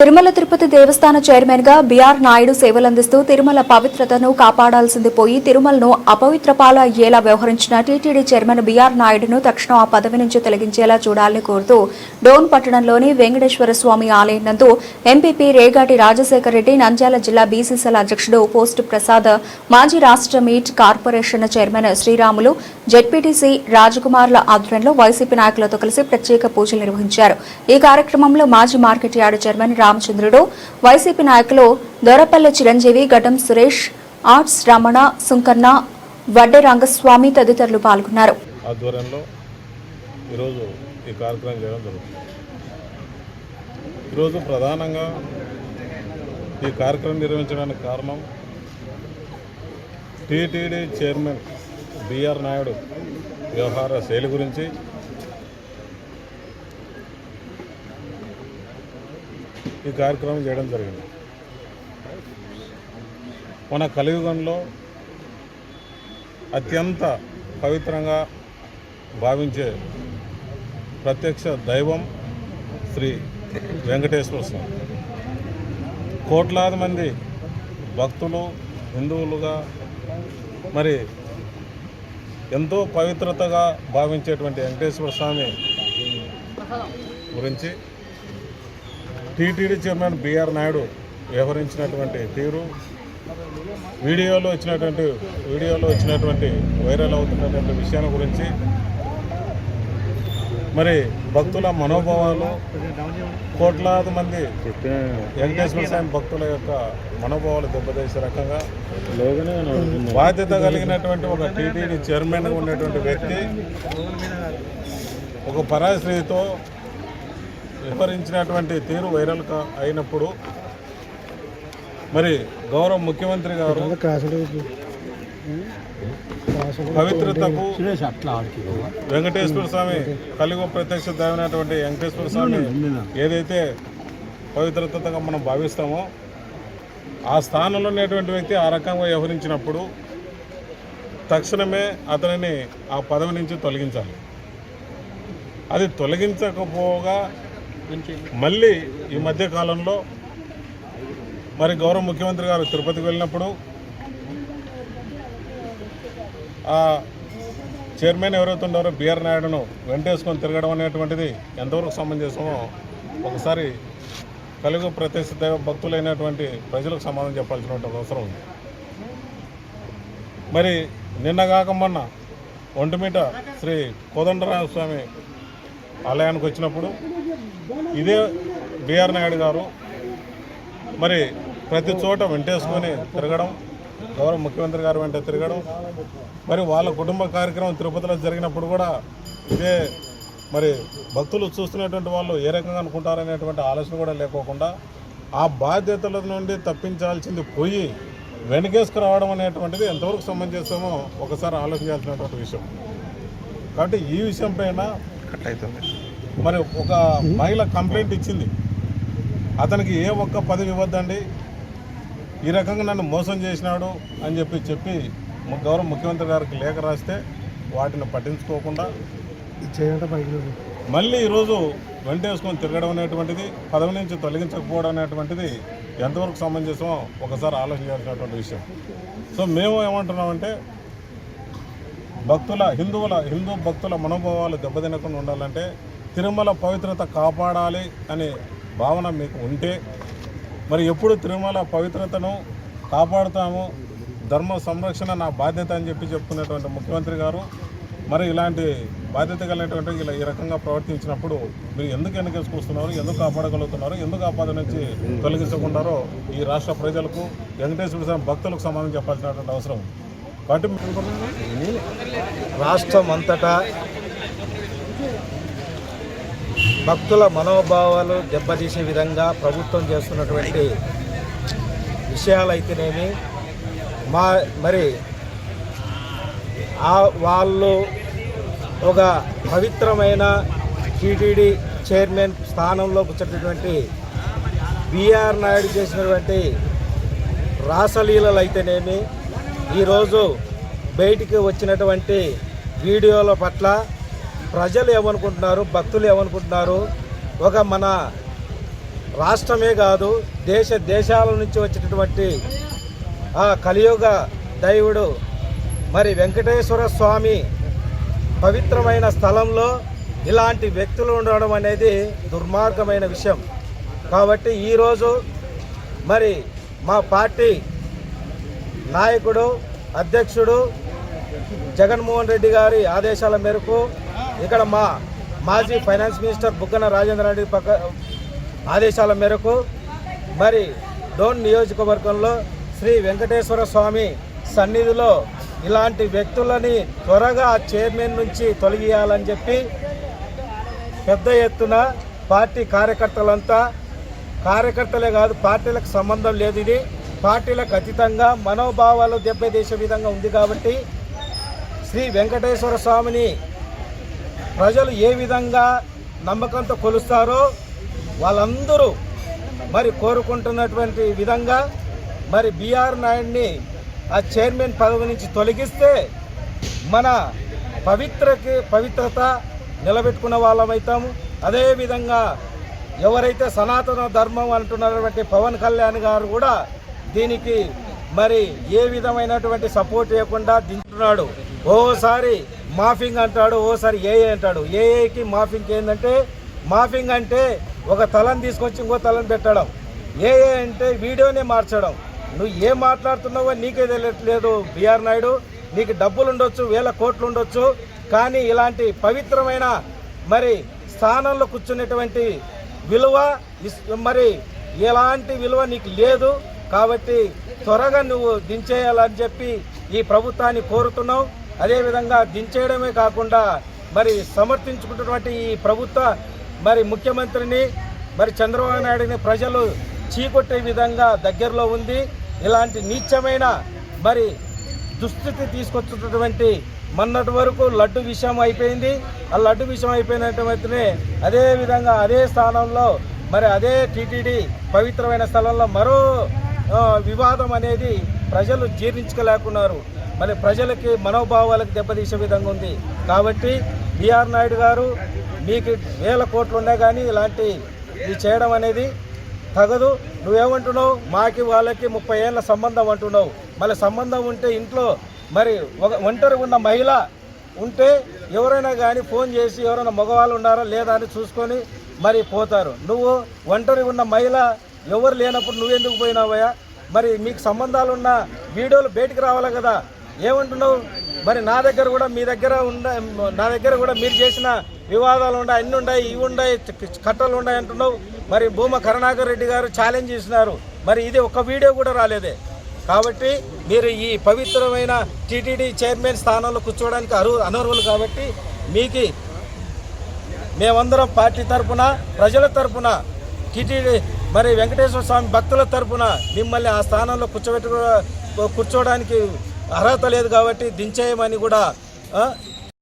తిరుమల తిరుపతి దేవస్థాన చైర్మన్ గా బిఆర్ నాయుడు సేవలందిస్తూ తిరుమల పవిత్రతను కాపాడాల్సింది పోయి తిరుమలను అపవిత్ర పాలు అయ్యేలా వ్యవహరించిన టీటీడీ చైర్మన్ బిఆర్ నాయుడును తక్షణం ఆ పదవి నుంచి తొలగించేలా చూడాలని కోరుతూ డోన్ పట్టణంలోని వెంకటేశ్వర స్వామి ఆలయం నందు ఎంపీపీ రేగాటి రాజశేఖర రెడ్డి, నంద్యాల జిల్లా బీసీసీఎల్ అధ్యక్షుడు పోస్ట్ ప్రసాద్, మాజీ రాష్ట్ర meat corporation chairman Sriramulu, ZPTC రాజకుమార్ల ఆధ్వర్యంలో వైసీపీ నాయకులతో కలిసి ప్రత్యేక పూజలు నిర్వహించారు. ఈ కార్యక్రమంలో మాజీ మార్కెట్ యార్డు చైర్మన్ రామచంద్రుడు, వైసీపీ నాయకులు దొరపల్లె చిరంజీవి, గడ్డం సురేష్, ఆర్ట్స్ రమణ, సుంకన్న, వడ్డే రంగస్వామి తదితరులు పాల్గొన్నారు. ఆధ్వర్యంలో ఈరోజు ఈ కార్యక్రమం చేయడం జరుగుతుంది. ఈరోజు ప్రధానంగా ఈ కార్యక్రమం నిర్వహించడానికి కారణం టీటీడీ చైర్మన్ బిఆర్ నాయుడు వ్యవహార శైలి గురించి, ఈ కార్యక్రమం చేయడం జరిగింది. మన కలియుగంలో అత్యంత పవిత్రంగా భావించే ప్రత్యక్ష దైవం శ్రీ వెంకటేశ్వర స్వామి. కోట్లాది మంది భక్తులు, హిందువులుగా మరి ఎంతో పవిత్రతగా భావించేటువంటి వెంకటేశ్వర స్వామి గురించి టీటీడీ చైర్మన్ బిఆర్ నాయుడు వ్యవహరించినటువంటి తీరు, వీడియోలో వచ్చినటువంటి వైరల్ అవుతున్నటువంటి విషయాల గురించి, మరి భక్తుల మనోభావాలు, కోట్లాది మంది వెంకటేశ్వర స్వామి భక్తుల యొక్క మనోభావాలు దెబ్బతీసే రకంగా బాధ్యత కలిగినటువంటి ఒక టీటీడీ చైర్మన్గా ఉన్నటువంటి వ్యక్తి ఒక పరాయి స్త్రీతో వివరించినటువంటి తీరు వైరల్ అయినప్పుడు మరి గౌరవ ముఖ్యమంత్రి గారు పవిత్రతకు వెంకటేశ్వర స్వామి కలియుగ ప్రత్యక్ష దైవమైనటువంటి వెంకటేశ్వర స్వామి ఏదైతే పవిత్రతగా మనం భావిస్తామో ఆ స్థానంలో ఉన్నటువంటి వ్యక్తి ఆ రకంగా వ్యవహరించినప్పుడు తక్షణమే అతనిని ఆ పదవి నుంచి తొలగించాలి. అది తొలగించకపోగా మళ్ళీ ఈ మధ్య కాలంలో మరి గౌరవ ముఖ్యమంత్రి గారు తిరుపతికి వెళ్ళినప్పుడు ఆ చైర్మన్ ఎవరైతే ఉన్నారో బిఆర్ నాయుడును వెంటేసుకొని తిరగడం అనేటువంటిది ఎంతవరకు సమంజసమో ఒకసారి కలియుగ ప్రత్యక్ష దైవ భక్తులైనటువంటి ప్రజలకు సమాధానం చెప్పాల్సినటువంటి అవసరం ఉంది. మరి నిన్నగాక మొన్న ఒంటిమిట శ్రీ కోదండరామస్వామి ఆలయానికి వచ్చినప్పుడు ఇదే బిఆర్ నాయుడు గారు మరి ప్రతి చోట వెంటేసుకొని తిరగడం, గౌరవ ముఖ్యమంత్రి గారు వెంట తిరగడం, మరి వాళ్ళ కుటుంబ కార్యక్రమం తిరుపతిలో జరిగినప్పుడు కూడా ఇదే మరి భక్తులు చూస్తున్నటువంటి వాళ్ళు ఏ రకంగా అనుకుంటారనేటువంటి ఆలోచన కూడా లేకోకుండా ఆ బాధ్యతల నుండి తప్పించాల్సింది పోయి వెనకేసుకు రావడం అనేటువంటిది ఎంతవరకు సమంజసమో ఒకసారి ఆలోచించాల్సినటువంటి విషయం. కాబట్టి ఈ విషయం పైన మరి ఒక మహిళ కంప్లైంట్ ఇచ్చింది, అతనికి ఏ ఒక్క పదవి ఇవ్వద్దండి, ఈ రకంగా నన్ను మోసం చేసినాడు అని చెప్పి గౌరవ ముఖ్యమంత్రి గారికి లేఖ రాస్తే వాటిని పట్టించుకోకుండా మళ్ళీ ఈరోజు వెంటేసుకొని తిరగడం అనేటువంటిది, పదవి నుంచి తొలగించకపోవడం అనేటువంటిది ఎంతవరకు సమంజసమో ఒకసారి ఆలోచించాల్సినటువంటి విషయం. సో మేము ఏమంటున్నామంటే హిందూ భక్తుల మనోభావాలు దెబ్బతినకుండా ఉండాలంటే, తిరుమల పవిత్రత కాపాడాలి అనే భావన మీకు ఉంటే మరి ఎప్పుడు తిరుమల పవిత్రతను కాపాడుతాము, ధర్మ సంరక్షణ నా బాధ్యత అని చెప్పుకునేటువంటి ముఖ్యమంత్రి గారు మరి ఇలాంటి బాధ్యత కలిగినటువంటి ఈ రకంగా ప్రవర్తించినప్పుడు మీరు ఎందుకు వెనకేసుకొస్తున్నారు, ఎందుకు కాపాడగలుగుతున్నారు, ఎందుకు ఆ పదవి నుంచి తొలగించకుండారో ఈ రాష్ట్ర ప్రజలకు, వెంకటేశ్వర స్వామి భక్తులకు సమాధానం చెప్పాల్సినటువంటి అవసరం. కాబట్టి రాష్ట్రం అంతటా భక్తుల మనోభావాలు దెబ్బతీసే విధంగా ప్రభుత్వం చేస్తున్నటువంటి విషయాలైతేనేమి, మరి వాళ్ళు ఒక పవిత్రమైన టీటీడీ చైర్మన్ స్థానంలో కూర్చున్నటువంటి బిఆర్ నాయుడు చేసినటువంటి రాసలీలలు అయితేనేమి, ఈరోజు బయటికి వచ్చినటువంటి వీడియోల పట్ల ప్రజలు ఏమనుకుంటున్నారు, భక్తులు ఏమనుకుంటున్నారు, ఒక మన రాష్ట్రమే కాదు దేశాల నుంచి వచ్చేటటువంటి ఆ కలియుగ దైవుడు మరి వెంకటేశ్వర స్వామి పవిత్రమైన స్థలంలో ఇలాంటి వ్యక్తులు ఉండడం అనేది దుర్మార్గమైన విషయం. కాబట్టి ఈరోజు మరి మా పార్టీ నాయకుడు అధ్యక్షుడు జగన్మోహన్ రెడ్డి గారి ఆదేశాల మేరకు ఇక్కడ మా మాజీ ఫైనాన్స్ మినిస్టర్ బుగ్గన రాజేంద్ర రెడ్డి ఆదేశాల మేరకు మరి డోన్ నియోజకవర్గంలో శ్రీ వెంకటేశ్వర స్వామి సన్నిధిలో ఇలాంటి వ్యక్తులని త్వరగా చైర్మన్ నుంచి తొలగియాలని చెప్పి పెద్ద ఎత్తున పార్టీ కార్యకర్తలే కాదు, పార్టీలకు సంబంధం లేదు, ఇది పార్టీలకు అతీతంగా మనోభావాలు దెబ్బతీసే విధంగా ఉంది. కాబట్టి శ్రీ వెంకటేశ్వర స్వామిని ప్రజలు ఏ విధంగా నమ్మకంతో కొలుస్తారో వాళ్ళందరూ మరి కోరుకుంటున్నటువంటి విధంగా మరి బిఆర్ నాయుడిని ఆ చైర్మన్ పదవి నుంచి తొలగిస్తే మన పవిత్రత నిలబెట్టుకున్న వాళ్ళమవుతాము. అదేవిధంగా ఎవరైతే సనాతన ధర్మం అంటున్నటువంటి పవన్ కళ్యాణ్ గారు కూడా దీనికి మరి ఏ విధమైనటువంటి సపోర్ట్ ఇవ్వకుండా దింటున్నాడు. ఓసారి మాఫింగ్ అంటాడు, ఓసారి ఏఏ అంటాడు. ఏఏకి మాఫింగ్ ఏంటంటే, మాఫింగ్ అంటే ఒక తలను తీసుకొచ్చి ఇంకో తలను పెట్టడం, ఏఏ అంటే వీడియోనే మార్చడం. నువ్వు ఏం మాట్లాడుతున్నావో నీకే తెలియట్లేదు బిఆర్ నాయుడు. నీకు డబ్బులు ఉండొచ్చు, వేల కోట్లు ఉండొచ్చు, కానీ ఇలాంటి పవిత్రమైన మరి స్థానంలో కూర్చునేటువంటి విలువ మరి ఎలాంటి విలువ నీకు లేదు. కాబట్టి త్వరగా నువ్వు దించేయాలని చెప్పి ఈ ప్రభుత్వాన్ని కోరుతున్నావు. అదేవిధంగా దించేయడమే కాకుండా మరి సమర్థించుకుంటున్నటువంటి ఈ ప్రభుత్వ మరి ముఖ్యమంత్రిని మరి చంద్రబాబు నాయుడిని ప్రజలు చీకొట్టే విధంగా దగ్గరలో ఉంది. ఇలాంటి నీచమైన మరి దుస్థితి తీసుకొచ్చేటటువంటి మొన్నటి వరకు లడ్డు విషయం అయిపోయింది. ఆ లడ్డు విషయం అయిపోయినట్టునే అదేవిధంగా అదే స్థానంలో మరి అదే టీటీడీ పవిత్రమైన స్థలంలో మరో వివాదం అనేది ప్రజలు జీర్ణించుకోలేకున్నారు. మరి ప్రజలకి మనోభావాలకు దెబ్బతీసే విధంగా ఉంది. కాబట్టి బిఆర్ నాయుడు గారు, మీకు వేల కోట్లు ఉన్నాయి కానీ ఇలాంటి ఇది చేయడం అనేది తగదు. నువ్వేమంటున్నావు, మాకి వాళ్ళకి 30 ఏళ్ళ సంబంధం అంటున్నావు. మళ్ళీ సంబంధం ఉంటే ఇంట్లో మరి ఒక ఒంటరి ఉన్న మహిళ ఉంటే ఎవరైనా కానీ ఫోన్ చేసి ఎవరైనా మగవాళ్ళు ఉన్నారా లేదా అని చూసుకొని మరి పోతారు. నువ్వు ఒంటరి ఉన్న మహిళ ఎవరు లేనప్పుడు నువ్వెందుకు పోయినావయ్యా? మరి మీకు సంబంధాలు ఉన్న వీడియోలు బయటికి రావాలి కదా. ఏమంటున్నావు? మరి నా దగ్గర కూడా మీ దగ్గర నా దగ్గర కూడా మీరు చేసిన వివాదాలు ఉన్నాయి, అన్నీ ఉన్నాయి, ఇవి ఉన్నాయి, కట్టలు ఉన్నాయి అంటున్నావు. మరి భూమా కరుణాకర్ రెడ్డి గారు ఛాలెంజ్ చేసినారు, మరి ఇది ఒక వీడియో కూడా రాలేదే. కాబట్టి మీరు ఈ పవిత్రమైన టీటీడీ చైర్మన్ స్థానంలో కూర్చోవడానికి అనర్హులు. కాబట్టి మీకు మేమందరం పార్టీ తరఫున, ప్రజల తరఫున, టీటీడీ మరి వెంకటేశ్వర స్వామి భక్తుల తరఫున మిమ్మల్ని ఆ స్థానంలో కూర్చోడానికి అర్హత లేదు కాబట్టి దించేయమని కూడా